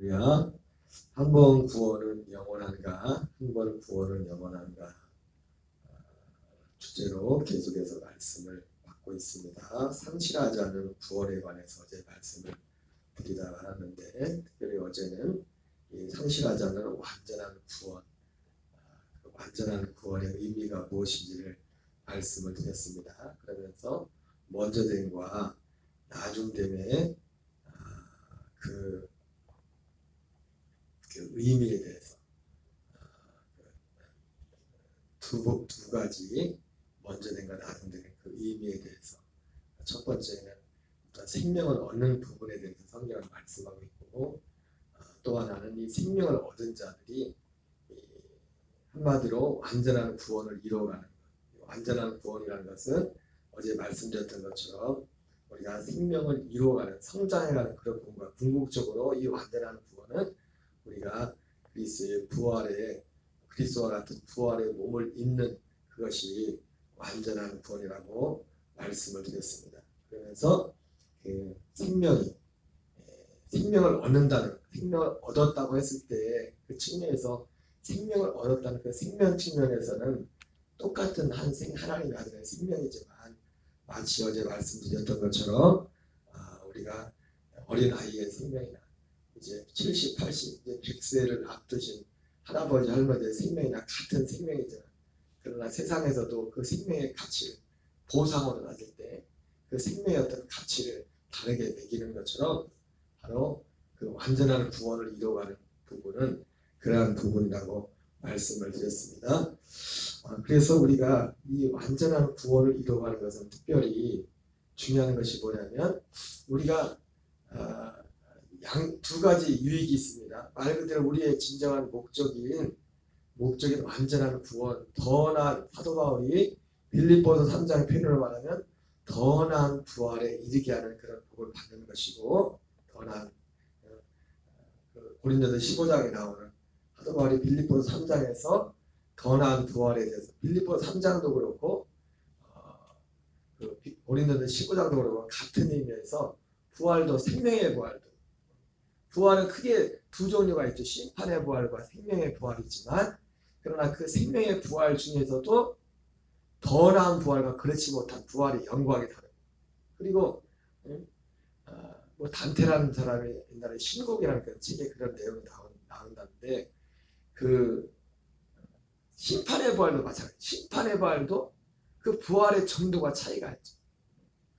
우리가 한 번 구원은 영원한가, 한 번 구원은 영원한가 주제로 계속해서 말씀을 받고 있습니다. 상실하지 않는 구원에 관해서 어제 말씀을 드리다가 하는데, 특별히 어제는 이 상실하지 않는 완전한 구원, 그 완전한 구원의 의미가 무엇인지를 말씀을 드렸습니다. 그러면서 먼저됨과 나중됨의 그 의미에 대해서 두 가지, 먼저됨과 나중됨의 그 의미에 대해서, 첫 번째는 생명을 얻는 부분에 대해서 성경은 말씀하고 있고, 또 하나는 이 생명을 얻은 자들이 한마디로 완전한 구원을 이루어가는 것. 완전한 구원이라는 것은 어제 말씀드렸던 것처럼 우리가 생명을 이루어가는, 성장해가는 그런 부분과 궁극적으로 이 완전한 구원은 우리가 그리스도의 부활에, 그리스도와 같은 부활의 몸을 입는 그것이 완전한 구원이라고 말씀을 드렸습니다. 그러면서 생명을 얻는다는, 생명을 얻었다고 했을 때 그 측면에서 생명을 얻었다는 그 생명 측면에서는 똑같은 하나님이 가진 생명이지만, 마치 어제 말씀드렸던 것처럼 우리가 어린 아이의 생명이나 이제 70, 80, 이제 100세를 앞두신 할아버지, 할머니의 생명이나 같은 생명이지만, 그러나 세상에서도 그 생명의 가치를 보상으로 따질 때 그 생명의 어떤 가치를 다르게 매기는 것처럼, 바로 그 완전한 구원을 이루어가는 부분은 그러한 부분이라고 말씀을 드렸습니다. 그래서 우리가 이 완전한 구원을 이루어가는 것은 특별히 중요한 것이 뭐냐면, 우리가 두 가지 유익이 있습니다. 말 그대로 우리의 진정한 목적인 완전한 구원, 더 나은, 사도 바울이 빌립보서 3장 표현으로 말하면 더 나은 부활에 이르게 하는 그런 복을 받는 것이고, 더 나은, 고린도서 15장에 나오는 사도 바울이 빌립보서 3장에서 더 나은 부활에 대해서, 빌립보서 3장도 그렇고 고린도서 15장도 그렇고 같은 의미에서 부활도, 생명의 부활은 크게 두 종류가 있죠. 심판의 부활과 생명의 부활이지만, 그러나 그 생명의 부활 중에서도 더 나은 부활과 그렇지 못한 부활의 영광이 다르고, 그리고 뭐 단테라는 사람이 옛날에 신곡이라는 그 책에 그런 내용이 나온다는데, 그 심판의 부활도 마찬가지. 심판의 부활도 그 부활의 정도가 차이가 있죠.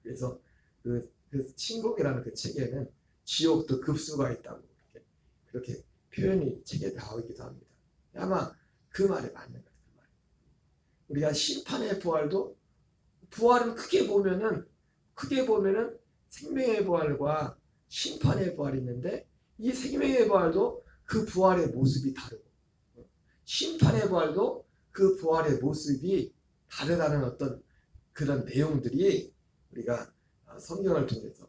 그래서 그 신곡이라는 그 책에는 지옥도 급수가 있다고 그렇게 표현이 책에 나오기도 합니다. 아마 그 말이 맞는 것 같아요. 우리가 심판의 부활도, 부활은 크게 보면은 생명의 부활과 심판의 부활이 있는데, 이 생명의 부활도 그 부활의 모습이 다르고, 심판의 부활도 그 부활의 모습이 다르다는 어떤 그런 내용들이 우리가 성경을 통해서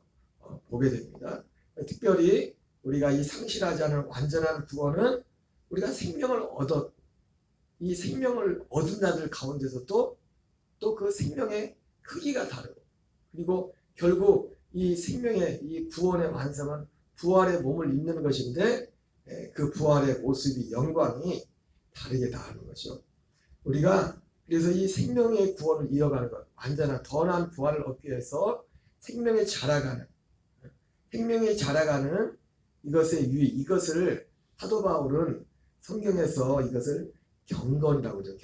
보게 됩니다. 특별히 우리가 이 상실하지 않은 완전한 구원은 우리가 이 생명을 얻은 자들 가운데서도 또 그 생명의 크기가 다르고, 그리고 결국 이 생명의, 이 구원의 완성은 부활의 몸을 입는 것인데, 그 부활의 모습이, 영광이 다르게 나오는 것이죠. 우리가 그래서 이 생명의 구원을 이어가는 것, 완전한 더 나은 부활을 얻기 위해서 생명에 자라가는 이것의 유익, 이것을 사도 바울은 성경에서 이것을 경건이라고 하죠.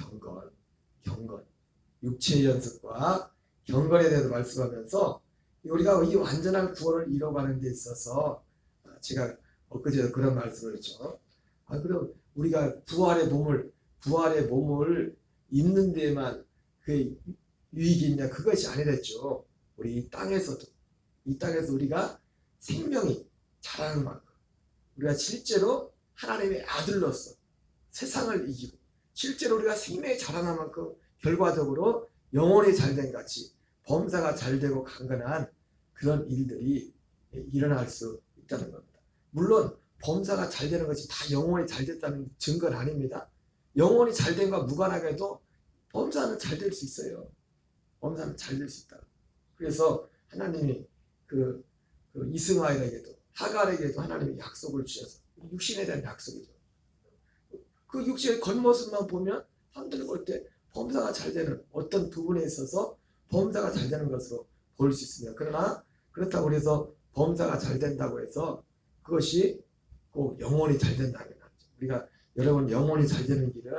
경건. 육체의 연습과 경건에 대해서 말씀하면서, 우리가 이 완전한 구원을 이뤄가는 데 있어서, 제가 엊그제도 그런 말씀을 했죠. 그럼 우리가 부활의 몸을 입는 데만 그 유익이 있냐? 그것이 아니랬죠. 우리 이 땅에서 우리가 생명이 자라는 만큼, 우리가 실제로 하나님의 아들로서 세상을 이기고, 실제로 우리가 생명이 자라는 만큼 결과적으로 영혼이 잘된 같이 범사가 잘되고 강건한 그런 일들이 일어날 수 있다는 겁니다. 물론 범사가 잘되는 것이 다 영혼이 잘됐다는 증거는 아닙니다. 영혼이 잘된과 무관하게도 범사는 잘될 수 있어요. 범사는 잘될 수 있다. 그래서 하나님이 그 이스마엘에게도, 하갈에게도 하나님이 약속을 주셔서 육신에 대한 약속이죠. 그 육신의 겉모습만 보면 사람들이 볼 때 범사가 잘 되는 어떤 부분에 있어서 범사가 잘 되는 것으로 볼 수 있습니다. 그러나 그렇다고 해서 범사가 잘 된다고 해서 그것이 꼭 영혼이 잘 된다는 거죠. 우리가 여러분 영혼이 잘 되는 길은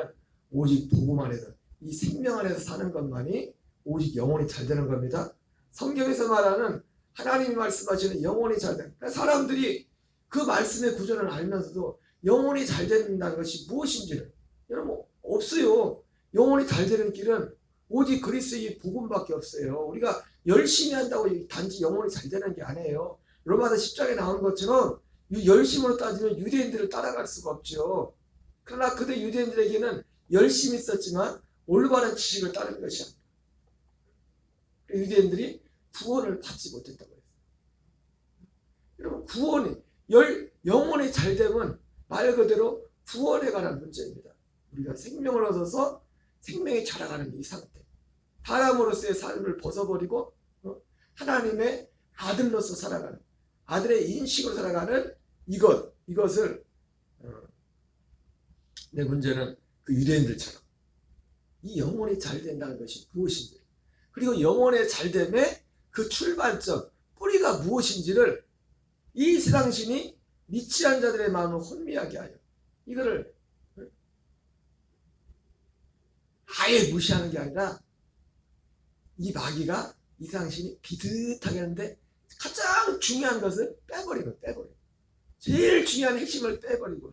오직 복음 안에서 이 생명 안에서 사는 것만이 오직 영혼이 잘 되는 겁니다. 성경에서 말하는 하나님이 말씀하시는 영혼이 잘 되는 사람들이 그 말씀의 구조를 알면서도 영혼이 잘 된다는 것이 무엇인지를 여러분 없어요. 영혼이 잘 되는 길은 오직 그리스도의 복음밖에 없어요. 우리가 열심히 한다고 단지 영혼이 잘 되는 게 아니에요. 로마서 10장에 나온 것처럼 열심으로 따지면 유대인들을 따라갈 수가 없죠. 그러나 그들 유대인들에게는 열심히 있었지만 올바른 지식을 따르는 것이 아닙니다. 유대인들이 구원을 받지 못했다고 했어요. 여러분 구원이 영혼이 잘 되면 말 그대로 구원에 관한 문제입니다. 우리가 생명을 얻어서 생명이 자라가는 이 상태. 사람으로서의 삶을 벗어버리고 하나님의 아들로서 살아가는 아들의 인식으로 살아가는 이것을 내 문제는 그 유대인들처럼 이 영혼이 잘 된다는 것이 무엇인지 그리고 영혼의 잘됨의 그 출발점 뿌리가 무엇인지를 이 세상신이 믿지 않은 자들의 마음을 혼미하게 하여 이거를 아예 무시하는 게 아니라 이 마귀가 이 세상신이 비슷하게 하는데 가장 중요한 것을 빼버리고 제일 중요한 핵심을 빼버리고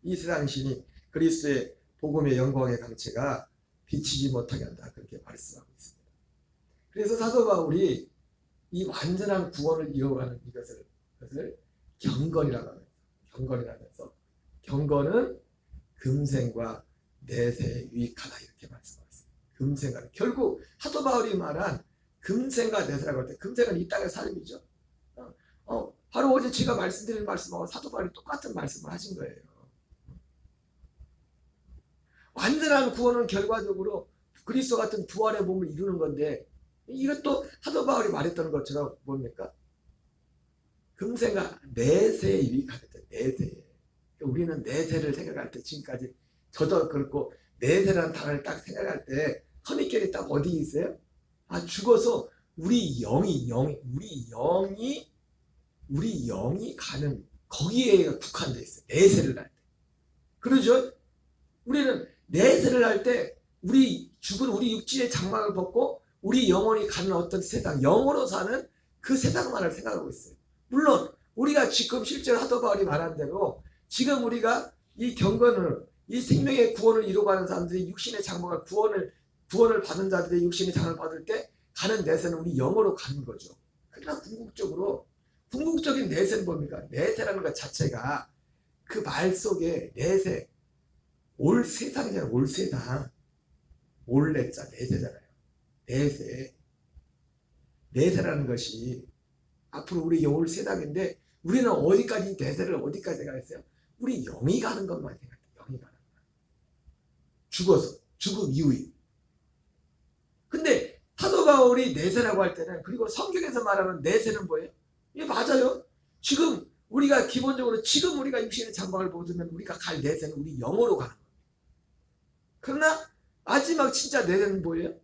이 세상신이 그리스도의 복음의 영광의 강체가 비치지 못하게 한다 그렇게 말씀하고 있습니다. 그래서 사도 바울이 이 완전한 구원을 이어가는 이것을 경건이라고 합니다. 경건이라면서 경건은 금생과 내세에 유익하다 이렇게 말씀하고 있습니다. 금생과 결국 사도 바울이 말한 금생과 내세라고 할 때 금생은 이 땅의 삶이죠. 바로 어제 제가 말씀드린 말씀하고 사도 바울이 똑같은 말씀을 하신 거예요. 완전한 구원은 결과적으로 그리스도 같은 부활의 몸을 이루는 건데 이것도 사도 바울이 말했던 것처럼 뭡니까? 금생과 내세에 유익하겠다. 내세에. 우리는 내세를 생각할 때 지금까지 저도 그렇고 내세라는 단어를 딱 생각할 때 선입견이 딱 어디 있어요? 죽어서 우리 영이 가는 거기에 국한되어 있어요. 내세를 할 때. 그러죠? 우리는 내세를 할 때 우리 죽은 우리 육지의 장막을 벗고 우리 영혼이 가는 어떤 세상, 영으로 사는 그 세상만을 생각하고 있어요. 물론 우리가 지금 실제로 사도 바울이 말한 대로 지금 우리가 이 경건을 이 생명의 구원을 이루어가는 사람들이 육신의 장막을 구원을 받은 자들의 육신의 장을 받을 때 가는 내세는 우리 영으로 가는 거죠. 그러나 궁극적인 내세는 뭡니까? 내세라는 것 자체가 그 말 속에 내세 올 세상이잖아요. 올 세상 올내자 내세잖아요. 내세라는 것이 앞으로 우리 올 세상인데 우리는 어디까지 내세를 어디까지 가겠어요? 우리 영이 가는 것만 생각해요. 영이 가는 것. 죽어서 죽음 이후에. 근데 사도 바울이 내세라고 할 때는 그리고 성경에서 말하는 내세는 뭐예요? 이게 맞아요. 지금 우리가 기본적으로 지금 우리가 육신의 장막을 벗으면 우리가 갈 내세는 우리 영으로 가는 거예요. 그러나 마지막 진짜 내세는 뭐예요?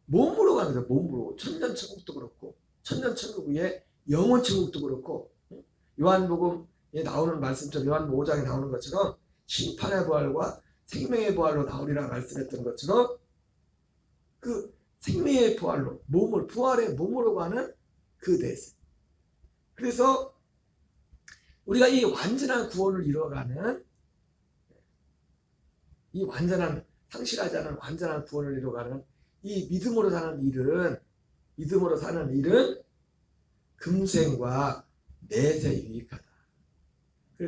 몸으로 가는 거죠. 몸으로. 천년천국도 그렇고 천년천국 위에 영원천국도 그렇고 요한복음에 나오는 말씀처럼 요한복음 5장에 나오는 것처럼 심판의 부활과 생명의 부활로 나오리라 말씀했던 것처럼 그 생명의 부활로 부활의 몸으로 가는 그 내세. 그래서 우리가 이 완전한 구원을 이루어가는 이 완전한 상실하지 않은 완전한 구원을 이루어가는 이 믿음으로 사는 일은 금생과 내세에 유익하다.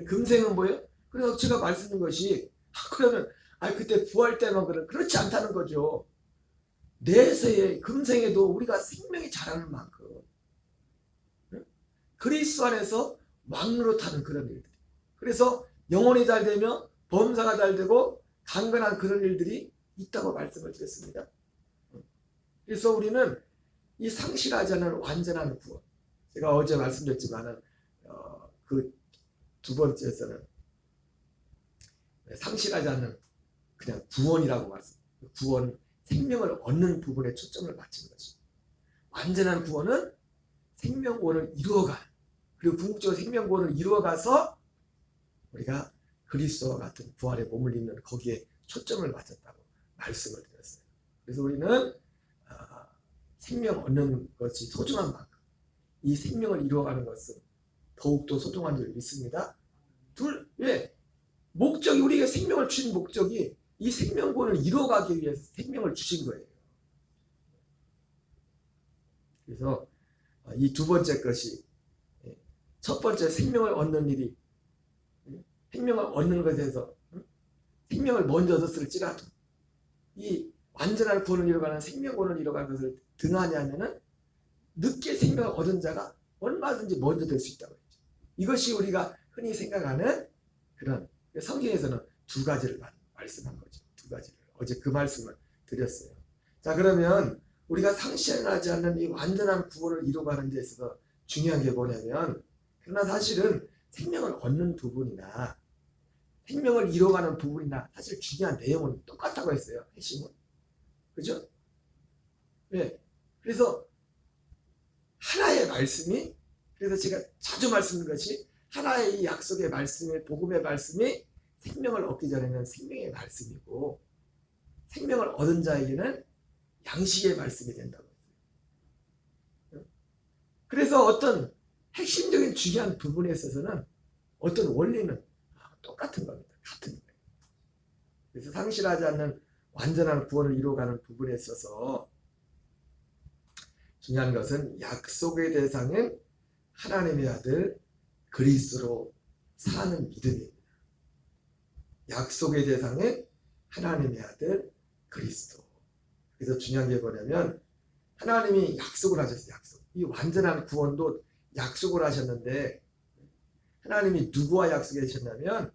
금생은 뭐예요? 그래서 제가 말씀드린 것이 그러면 그때 부활 때만 그렇지 않다는 거죠. 내세에 금생에도 우리가 생명이 자라는 만큼 그리스도 안에서 왕으로 타는 그런 일들이. 그래서 영혼이 잘 되며 범사가 잘 되고 강건한 그런 일들이 있다고 말씀을 드렸습니다. 그래서 우리는 이 상실하지 않은 완전한 구원. 제가 어제 말씀드렸지만은 그 두 번째에서는 상실하지 않는 그냥 구원이라고 말씀. 구원, 생명을 얻는 부분에 초점을 맞추는 것입니다. 완전한 구원은 생명구원을 이루어가는, 그리고 궁극적으로 생명구원을 이루어가서 우리가 그리스도와 같은 부활의 몸을 입는 거기에 초점을 맞췄다고 말씀을 드렸어요. 그래서 우리는 생명 얻는 것이 소중한 만큼 이 생명을 이루어가는 것은 더욱더 소중한 줄 믿습니다. 왜? 목적이, 우리가 생명을 주신 목적이 이 생명구원을 이루어가기 위해서 생명을 주신 거예요. 그래서 이 두 번째 것이, 첫 번째 생명을 얻는 일이, 생명을 얻는 것에 대해서 생명을 먼저 얻었을지라도 이 완전한 구원을 이루어가는 생명구원을 이루어가는 것을 등한히 하면은 늦게 생명을 얻은 자가 얼마든지 먼저 될 수 있다고 했죠. 이것이 우리가 흔히 생각하는 그런, 성경에서는 두 가지를 말씀한 거죠. 두 가지를. 어제 그 말씀을 드렸어요. 자, 그러면 우리가 상실하지 않는 이 완전한 구원을 이루어가는 데 있어서 중요한 게 뭐냐면, 그러나 사실은 생명을 얻는 부분이나 생명을 이루어가는 부분이나 사실 중요한 내용은 똑같다고 했어요. 핵심은. 그죠? 네. 그래서 하나의 말씀이, 그래서 제가 자주 말씀드린 것이, 하나의 이 약속의 말씀이, 복음의 말씀이 생명을 얻기 전에는 생명의 말씀이고, 생명을 얻은 자에게는 양식의 말씀이 된다고 했어요. 그래서 어떤 핵심적인 중요한 부분에 있어서는 어떤 원리는 똑같은 겁니다. 같은 거예요. 그래서 상실하지 않는 완전한 구원을 이루어가는 부분에 있어서 중요한 것은 약속의 대상은 하나님의 아들 그리스도로 사는 믿음입니다. 약속의 대상은 하나님의 아들 그리스도. 그래서 중요한 게 뭐냐면, 하나님이 약속을 하셨어요. 약속. 이 완전한 구원도 약속을 하셨는데, 하나님이 누구와 약속하셨냐면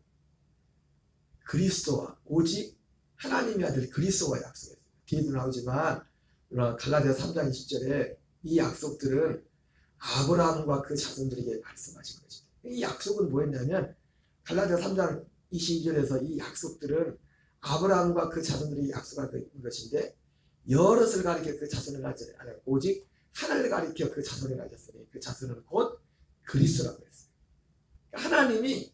그리스도와, 오직 하나님의 아들 그리스도와 약속했어요. 뒤에도 나오지만 갈라디아 3장 20절에 이 약속들은 아브라함과 그 자손들에게 말씀하신 것입니다. 이 약속은 뭐였냐면, 갈라디아 3장 22절에서 이 약속들은 아브라함과 그 자손들에게 약속한 것인데, 여럿을 가리켜 그 자손을 가졌지 않아요. 오직 하나를 가리켜 그 자손을 가졌으니 그 자손은 곧 그리스도라고 했어요. 하나님이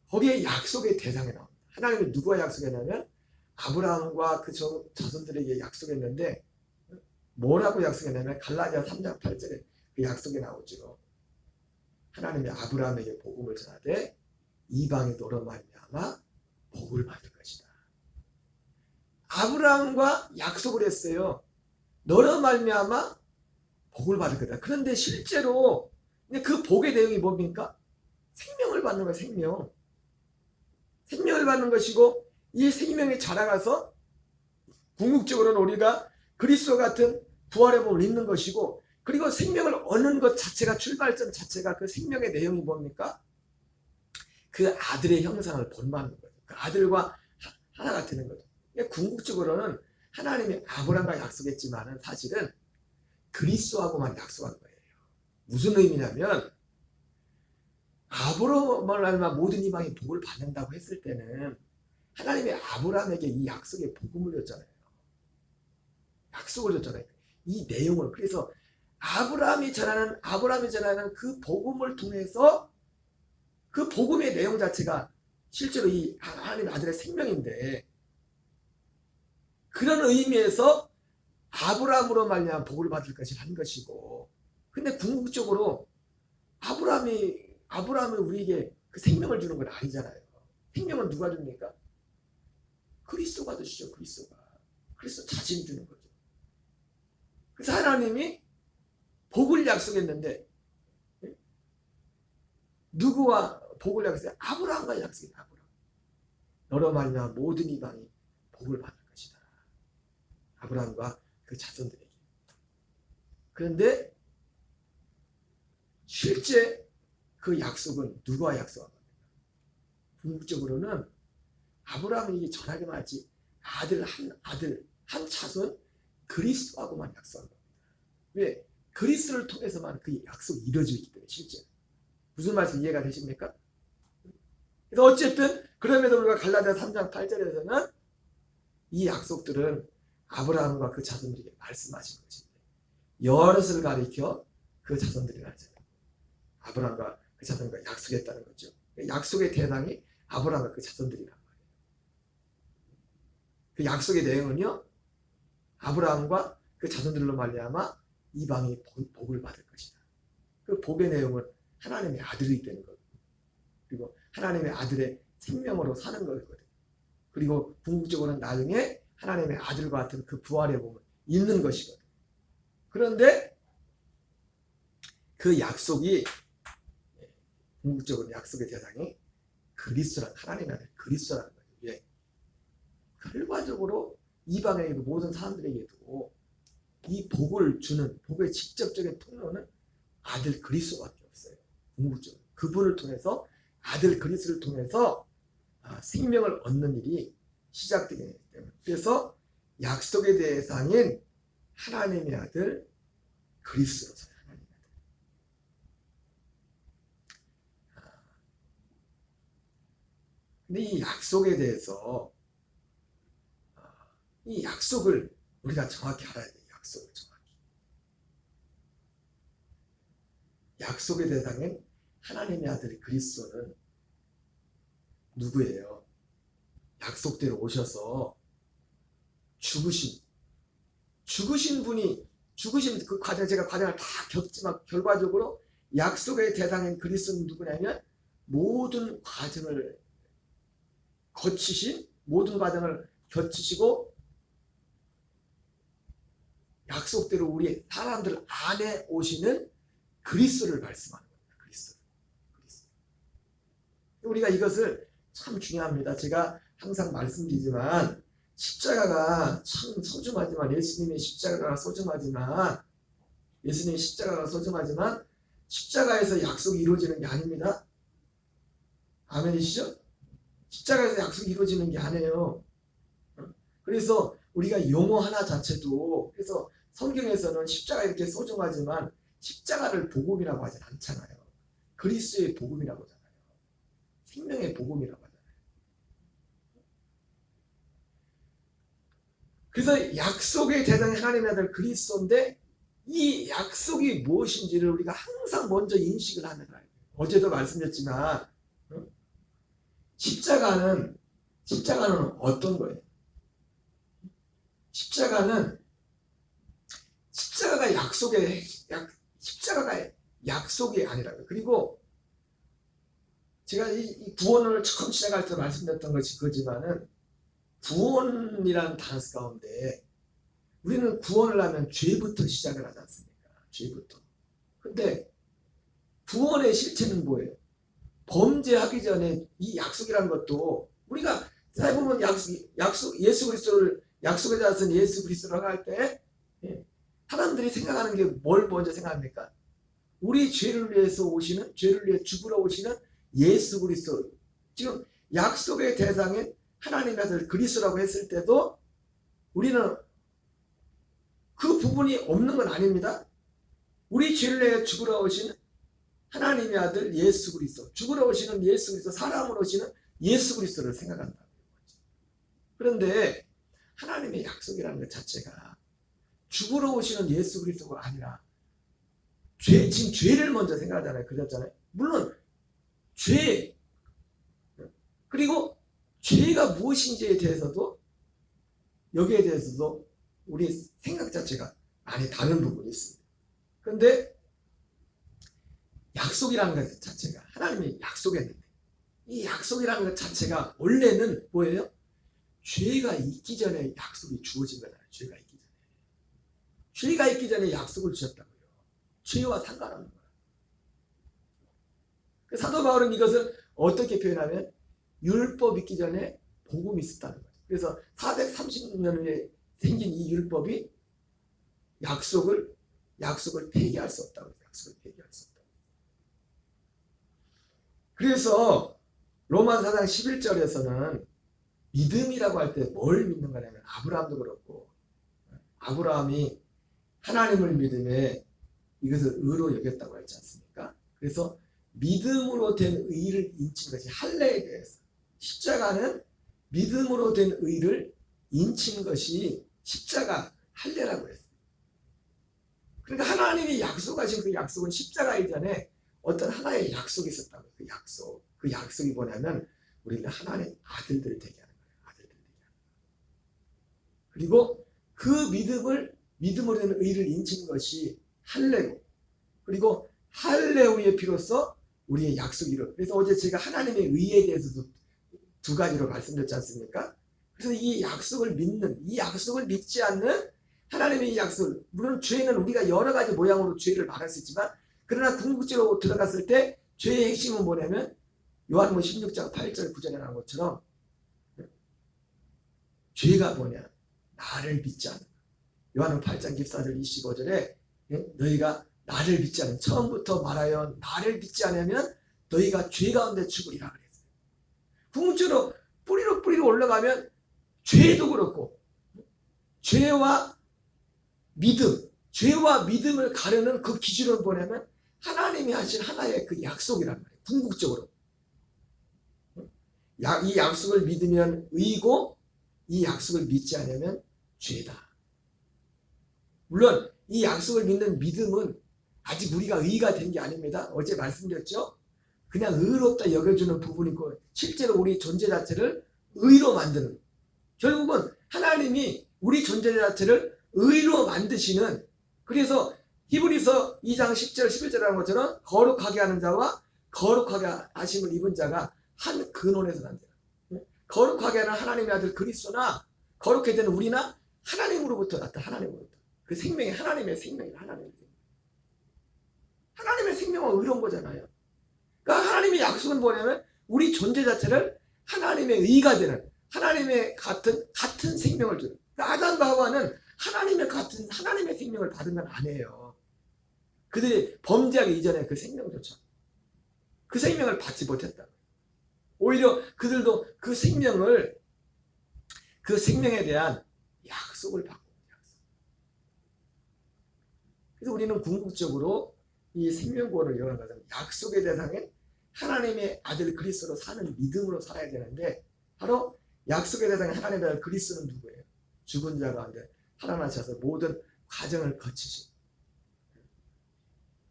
거기에 약속의 대상에 나옵니다. 하나님이 누구와 약속했냐면 아브라함과 그 자손들에게 약속했는데, 뭐라고 약속했냐면 갈라디아 3장 8절에 그 약속이 나오죠. 하나님이 아브라함에게 복음을 전하되 이방의 너로 말미암아 복을 받을 것이다. 아브라함과 약속을 했어요. 너로 말미암아 복을 받을 거다. 그런데 실제로 그 복의 내용이 뭡니까? 생명을 받는 거예요. 생명. 생명을 받는 것이고, 이 생명이 자라가서 궁극적으로는 우리가 그리스도 같은 부활의 몸을 입는 것이고, 그리고 생명을 얻는 것 자체가, 출발점 자체가 그 생명의 내용이 뭡니까? 그 아들의 형상을 본받는 거죠. 그 아들과 하나가 되는 거죠. 궁극적으로는 하나님이 아브라함과 약속했지만은 사실은 그리스도하고만 약속한 거예요. 무슨 의미냐면, 아브라함을 알면 모든 이방이 복을 받는다고 했을 때는 하나님이 아브라함에게 이 약속의 복음을 줬잖아요. 약속을 줬잖아요. 이 내용을. 그래서 아브라함이 전하는 그 복음을 통해서 그 복음의 내용 자체가 실제로 이 하나님의 아들의 생명인데, 그런 의미에서 아브라함으로 말미암아 복을 받을 것이라는 것이고, 근데 궁극적으로 아브라함이 우리에게 그 생명을 주는 건 아니잖아요. 생명은 누가 줍니까? 그리스도가 주시죠. 그리스도 자신 주는 거죠. 그래서 하나님이 복을 약속했는데, 누구와 복을 약속했어요? 아브라함과 약속했어요. 아브라함. 너로 말미암아 모든 이방이 복을 받을 것이다. 아브라함과 그 자손들에게. 그런데 실제 그 약속은 누구와 약속한 겁니까? 궁극적으로는 아브라함에게 전하기만 하지 한 자손 그리스도하고만 약속한 겁니다. 왜? 그리스도를 통해서만 그 약속이 이루어지기 때문에. 실제 무슨 말씀 이해가 되십니까? 그래서 어쨌든 그럼에도 불구하고 갈라디아 3장 8절에서는 이 약속들은 아브라함과 그 자손들에게 말씀하신 것입니다. 여럿을 가리켜 그 자손들이라 하잖아요. 아브라함과 그 자손과 약속했다는 거죠. 약속의 대상이 아브라함과 그 자손들이란 말이에요. 그 약속의 내용은요, 아브라함과 그 자손들로 말미암아 이방이 복을 받을 것이다. 그 복의 내용은 하나님의 아들이 되는 거고, 그리고 하나님의 아들의 생명으로 사는 거거든요. 그리고 궁극적으로는 나중에 하나님의 아들과 같은 그 부활의 복을 있는 것이거든요. 그런데 그 약속이 궁극적으로 약속의 대상이 그리스도란 하나님의 아들 그리스도라는 거예요. 예. 결과적으로 이방의 모든 사람들에게도 이 복을 주는 복의 직접적인 통로는 아들 그리스도밖에 없어요. 궁극적으로 그분을 통해서 아들 그리스도를 통해서 생명을 얻는 일이 시작되게 되기 때문에, 그래서 약속의 대상인 하나님의 아들 그리스도로서 하나님의 아들. 근데 이 약속에 대해서 이 약속을 우리가 정확히 알아야 돼요. 약속을 정확히. 약속의 대상인 하나님의 아들 그리스도는 누구예요? 약속대로 오셔서 죽으신 분이, 죽으신 그 과정, 제가 과정을 다 겪지만 결과적으로 약속의 대상인 그리스도는 누구냐면 모든 과정을 거치신, 모든 과정을 겨치시고 약속대로 우리 사람들 안에 오시는 그리스도를 말씀하는 겁니다. 그리스도. 우리가 이것을 참 중요합니다. 제가 항상 말씀드리지만 십자가가 참 소중하지만, 예수님의 십자가가 소중하지만 십자가에서 약속이 이루어지는 게 아닙니다. 아멘이시죠? 십자가에서 약속이 이루어지는 게 아니에요. 그래서 우리가 용어 하나 자체도, 그래서 성경에서는 십자가 이렇게 소중하지만 십자가를 복음이라고 하진 않잖아요. 그리스도의 복음이라고 하잖아요. 생명의 복음이라고 하잖아요. 그래서 약속의 대상이 하나님의 아들 그리스도인데, 이 약속이 무엇인지를 우리가 항상 먼저 인식을 하는 거예요. 어제도 말씀드렸지만 십자가는 어떤 거예요? 십자가가 약속이 아니라고요. 그리고 제가 이 구원을 처음 시작할 때 말씀드렸던 것이 그거지만은, 구원이라는 단어 가운데 우리는 구원을 하면 죄부터 시작을 하지 않습니까? 죄부터. 근데 구원의 실체는 뭐예요? 범죄하기 전에 이 약속이라는 것도, 우리가 살펴보면 약속 예수 그리스도를, 약속에 대해서 예수 그리스도라고 할 때 사람들이 생각하는 게 뭘 먼저 생각합니까? 우리 죄를 위해서 오시는, 죄를 위해 죽으러 오시는 예수 그리스도. 지금 약속의 대상인 하나님의 아들 그리스도라고 했을 때도 우리는 그 부분이 없는 건 아닙니다. 우리 죄를 위해 죽으러 오시는 하나님의 아들 예수 그리스도, 죽으러 오시는 예수 그리스도, 사람으로 오시는 예수 그리스도를 생각한다. 그런데 하나님의 약속이라는 것 자체가 죽으러 오시는 예수 그리스도가 아니라 지금 죄를 먼저 생각하잖아요. 그랬잖아요. 물론 죄, 그리고 죄가 무엇인지에 대해서도, 여기에 대해서도 우리 생각 자체가 많이 다른 부분이 있습니다. 그런데 약속이라는 것 자체가 하나님이 약속했는데, 이 약속이라는 것 자체가 원래는 뭐예요? 죄가 있기 전에 약속이 주어진 거잖아요. 죄가 있기 전에 약속을 주셨다고요. 죄와 상관없는 거예요. 사도 바울은 이것을 어떻게 표현하면, 율법 있기 전에 복음이 있었다는 거죠. 그래서 430년 후에 생긴 이 율법이 약속을 폐기할 수 없다고. 그래서 로마서 4장 11절에서는 믿음이라고 할 때 뭘 믿는 거냐면, 아브라함도 그렇고, 아브라함이 하나님을 믿음에 이것을 의로 여겼다고 했지 않습니까? 그래서 믿음으로 된 의를 인친 것이 할례에 대해서. 십자가는 믿음으로 된 의를 인친 것이 십자가 할례라고 했어요. 그러니까 하나님이 약속하신 그 약속은 십자가 이전에 어떤 하나의 약속이 있었다고. 그 약속. 그 약속이 뭐냐면 우리는 하나님의 아들들을 되게 하는 거예요. 아들들을 되게 하는 거예요. 그리고 그 믿음으로 된 의를 인친 것이 할례고, 그리고 할례 후에 비로소 우리의 약속이 이루어져요. 그래서 어제 제가 하나님의 의에 대해서도 두 가지로 말씀드렸지 않습니까? 그래서 이 약속을 믿는, 이 약속을 믿지 않는 하나님의 이 약속, 물론 죄는 우리가 여러 가지 모양으로 죄를 말할 수 있지만, 그러나 궁극적으로 들어갔을 때 죄의 핵심은 뭐냐면 요한복음 16장 8절 9절에 나온 것처럼 죄가 뭐냐? 나를 믿지 않는. 요한복음 8장 14절 25절에 너희가 나를 믿지 않으면, 처음부터 말하여 나를 믿지 않으면 너희가 죄 가운데 죽으리라 그랬어요. 궁극적으로 뿌리로 올라가면 죄도 그렇고, 죄와 믿음을 가르는 그 기준은 뭐냐면 하나님이 하신 하나의 그 약속이란 말이에요. 궁극적으로 이 약속을 믿으면 의고, 이 약속을 믿지 않으면 죄다. 물론 이 약속을 믿는 믿음은 아직 우리가 의가 된 게 아닙니다. 어제 말씀드렸죠? 그냥 의롭다 여겨주는 부분이고, 실제로 우리 존재 자체를 의로 만드는, 결국은 하나님이 우리 존재 자체를 의로 만드시는, 그래서 히브리서 2장 10절 11절에 하는 것처럼 거룩하게 하는 자와 거룩하게 하심을 입은 자가 한 근원에서 난다. 거룩하게 하는 하나님의 아들 그리스도나 거룩하게 되는 우리나 하나님으로부터 났다. 하나님으로부터. 그 생명이 하나님의 생명이다. 하나님의 생명은 의로운 거잖아요. 그러니까 하나님의 약속은 뭐냐면 우리 존재 자체를 하나님의 의가 되는, 하나님의 같은 생명을 주는. 그러니까 아담과 하와는 하나님의 생명을 받은 건 아니에요. 그들이 범죄하기 이전에 그 생명조차, 그 생명을 받지 못했다. 오히려 그들도 그 생명에 대한 약속을 받고. 그래서 우리는 궁극적으로 이 생명구원을 이루는 것은 약속의 대상인 하나님의 아들 그리스도로 사는 믿음으로 살아야 되는데, 바로 약속의 대상인 하나님의 아들 그리스도는 누구예요? 죽은 자 가운데 살아나셔서 모든 과정을 거치신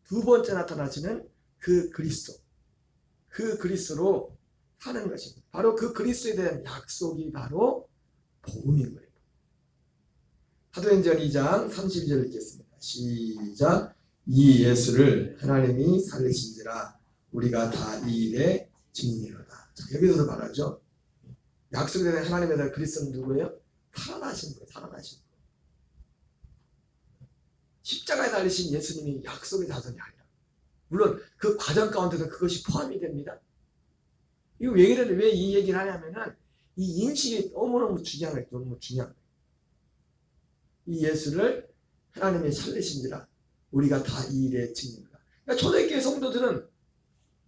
두 번째 나타나시는 그 그리스도로 사는 것입니다. 바로 그 그리스도에 대한 약속이 바로 복음인 거예요. 사도행전 2장 32절 읽겠습니다. 시작. 이 예수를 하나님이 살리신지라 우리가 다 이 일에 증인이로다. 여기서 말하죠. 약속에 대한 하나님에 대한 그리스도는 누구예요? 살아나신 거예요. 살아나신 거. 십자가에 달리신 예수님이 약속의 자손이 아니라, 물론 그 과정 가운데도 그것이 포함이 됩니다. 이거 왜 이 얘기를 하냐면은 이 인식이 너무너무 중요한 거예요. 이 예수를 하나님이 살리신지라 우리가 다 이 일에 증인이다. 그러니까 초대교회 성도들은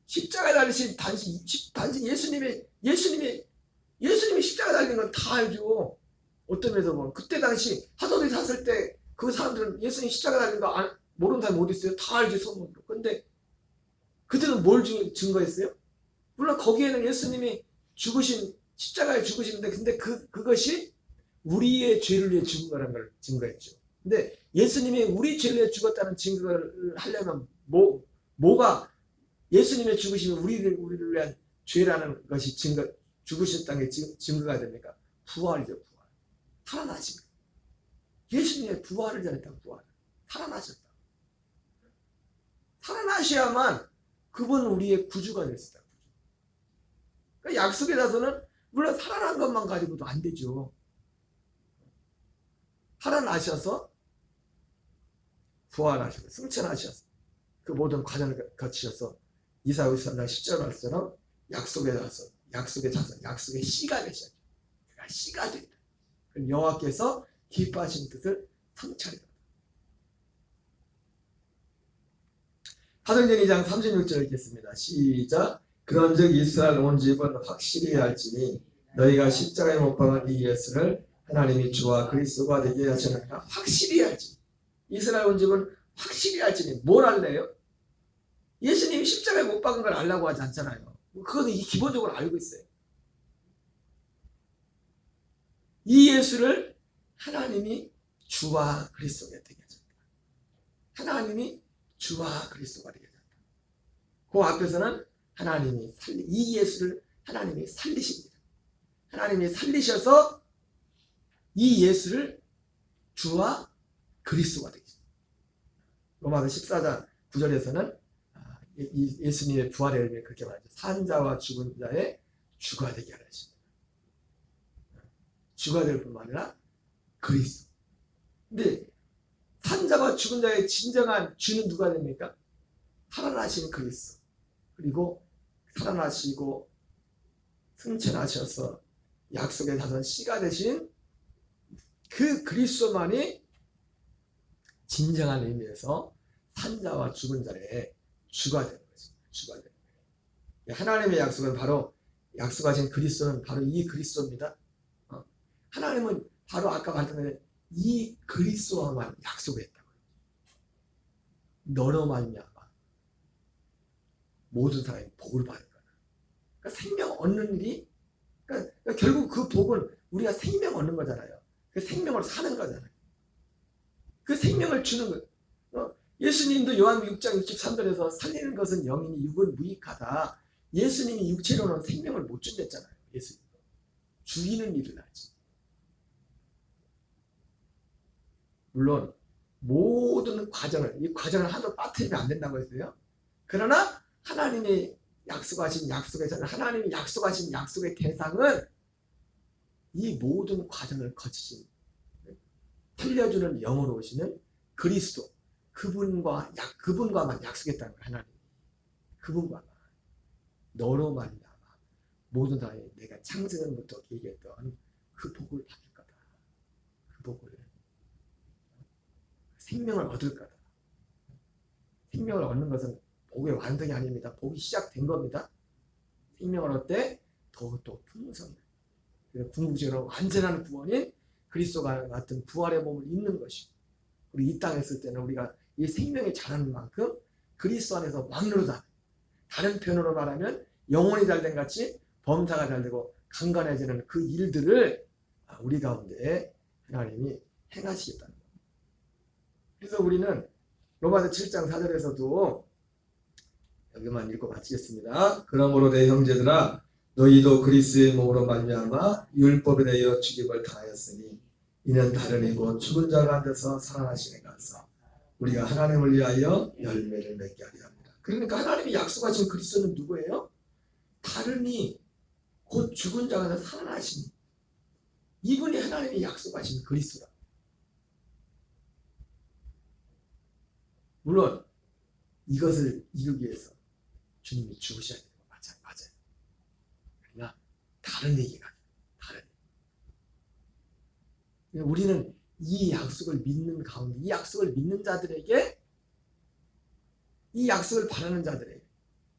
십자가에 달리신 단지 예수님이 십자가에 달린 건 다 알죠. 어떤 면에서 보면 그때 당시 사도들이 샀을 때 그 사람들은 예수님 십자가에 달린 거 모르는 사람이 어디 있어요? 다 알지, 소문으로. 근데 그들은 뭘 증거했어요? 물론 거기에는 예수님이 십자가에 죽으시는데, 근데 그것이 우리의 죄를 위해 죽은 거라는 걸 증거했죠. 근데 예수님이 우리 죄를 위해 죽었다는 증거를 하려면 뭐가 예수님의 죽으심이 우리를 위한 죄라는 것이 죽으셨다는 게 증거가 됩니까? 부활이죠, 부활. 살아나신. 예수님의 부활을 전했다, 부활. 살아나셨다. 살아나셔야만 그분 우리의 구주가 됐다. 그러니까 약속의 자손은 물론 살아난 것만 가지고도 안 되죠. 살아나셔서 부활하시고 승천하셔서 그 모든 과정을 거치셔서 이사야 53장 10절 말씀처럼 약속의 자손, 약속의 씨가 되셨죠. 그러니까 씨가 된다. 여호와께서 기뻐하신 뜻을 성취하리라. 사도행전 2장 36절 읽겠습니다. 시작. 그런즉 이스라엘 온 집은 확실히 알지니 너희가 십자가에 못 박은 이 예수를 하나님이 주와 그리스도가 되게 하셨느니라. 확실히 알지. 이스라엘 온 집은 확실히 알지니 뭘 알래요? 예수님이 십자가에 못 박은 걸 알라고 하지 않잖아요. 그거는 기본적으로 알고 있어요. 이 예수를 하나님이 주와 그리스도가 되게 하셨다. 하나님이 주와 그리스도가 되게 하셨다. 그 앞에서는 하나님이 이 예수를 하나님이 살리십니다. 하나님이 살리셔서 이 예수를 주와 그리스도가 되게 하셨다. 로마서 14장 9절에서는 예수님의 부활의 의미를 그렇게 말하죠. 산자와 죽은 자의 주가 되게 하십니다. 주가 될 뿐만 아니라 그리스도. 근데 산자와 죽은 자의 진정한 주는 누가 됩니까? 살아나신 그리스도. 그리고 살아나시고 승천하셔서 약속의 자손 씨가 되신 그 그리스도만이 진정한 의미에서 산자와 죽은 자의 주가 되는 것입니다. 주가 되는 거예요. 하나님의 약속은 바로 약속하신 그리스도는 바로 이 그리스도입니다. 하나님은 바로 아까 말씀드린 이 그리스도와만 약속을 했다고요. 너로 말미암아 모든 사람이 복을 받을 거다. 그러니까 생명 얻는 일이 그러니까 결국 그 복은 우리가 생명 얻는 거잖아요. 그 생명으로 사는 거잖아요. 그 생명을 주는 거예요. 예수님도 요한복음 6장 63절에서 살리는 것은 영이니 육은 무익하다. 예수님이 육체로는 생명을 못 준댔잖아요. 예수님 죽이는 일을 하지. 물론 모든 과정을 이 과정을 하나도 빠뜨리면 안 된다고 했어요. 그러나 하나님이 약속하신 약속에서는 하나님이 약속하신 약속의 대상은 이 모든 과정을 거치신 살려주는 영으로 오시는 그리스도 그분과만 약속했다는 거예요. 하나님 그분과만 너로 말미암아 모든 사람이 내가 창세전부터 얘기했던 그 복을 받을 거다. 그 복을 생명을 얻을 거다. 생명을 얻는 것은 복의 완성이 아닙니다. 복이 시작된 겁니다. 생명을 얻되 더욱더 풍성해. 궁극적으로 완전한 구원인 그리스도가 같은 부활의 몸을 입는 것이고 우리 이 땅에 있을 때는 우리가 이 생명이 자라는 만큼 그리스도 안에서 왕노릇하는 다른 표현으로 말하면 영혼이 잘된 같이 범사가 잘되고 강건해지는 그 일들을 우리 가운데 하나님이 행하시겠다는 겁니다. 그래서 우리는 로마서 7장 4절에서도 여기만 읽고 마치겠습니다. 그러므로 내 형제들아 너희도 그리스도의 몸으로 말미암아 율법에 대하여 죽임을 당하였으니 이는 다른 이고 죽은 자 가운데서 살아나시는 가서 우리가 하나님을 위하여 열매를 맺게 하려 합니다. 그러니까 하나님이 약속하신 그리스도는 누구예요? 다른 이 곧 죽은 자 가운데서 살아나신 이분이 하나님이 약속하신 그리스도다. 물론 이것을 이루기 위해서 주님이 죽으셔야 되는 거 맞아요. 그러나 다른 얘기가 다른. 우리는 이 약속을 믿는 가운데 이 약속을 믿는 자들에게 이 약속을 바라는 자들에게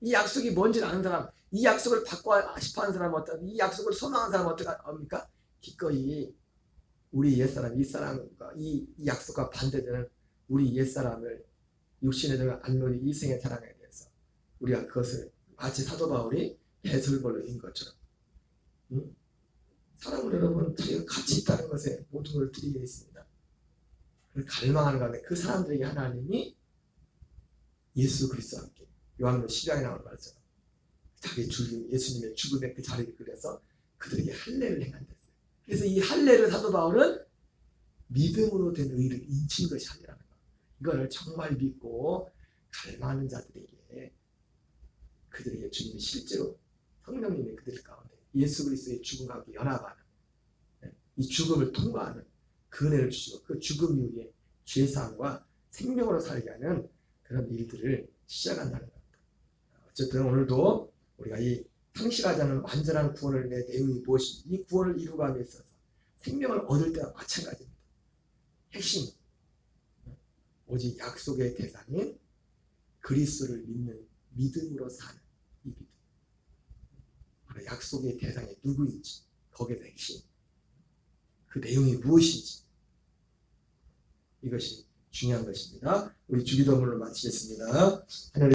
이 약속이 뭔지 아는 사람 이 약속을 받고 싶어하는 사람은 어떤 이 약속을 소망하는 사람은 어떻게 합니까? 기꺼이 우리 옛사람 이 사람과 이 약속과 반대되는 우리 옛사람을 육신의 정을 안노리 이생의 자랑에 대해서 우리가 그것을 마치 사도 바울이 배설벌인 것처럼 사람은 여러분 자기가 가치 있다는 것에 모든 걸 드리게 있습니다. 그걸 갈망하는 가운데 그 사람들에게 하나님이 예수 그리스도와 함께 요한복음 10장에 나오는 말처럼 자기 예수님의 죽음의 그 자리를 그려서 그들에게 할례를 행한다 했어요. 그래서 이 할례를 사도 바울은 믿음으로 된 의를 인친 것이 아니라는 거. 이거를 정말 믿고 갈망하는 자들에게 그들에게 주님이 실제로 성령님이 그들 가운데 예수 그리스도의 죽음과 함께 연합하는 이 죽음을 통과하는 그 은혜를 주시고 그 죽음 이후에 죄사함과 생명으로 살게 하는 그런 일들을 시작한다는 겁니다. 어쨌든 오늘도 우리가 이 상실하지 않은 완전한 구원을 내 내용이 무엇인지 이 구원을 이루감에 있어서 생명을 얻을 때와 마찬가지입니다. 핵심 오직 약속의 대상인 그리스도를 믿는 믿음으로 사는 이 믿음. 약속의 대상이 누구인지 거기에 핵심 그 내용이 무엇인지 이것이 중요한 것입니다. 우리 주기도문을 마치겠습니다. 하나님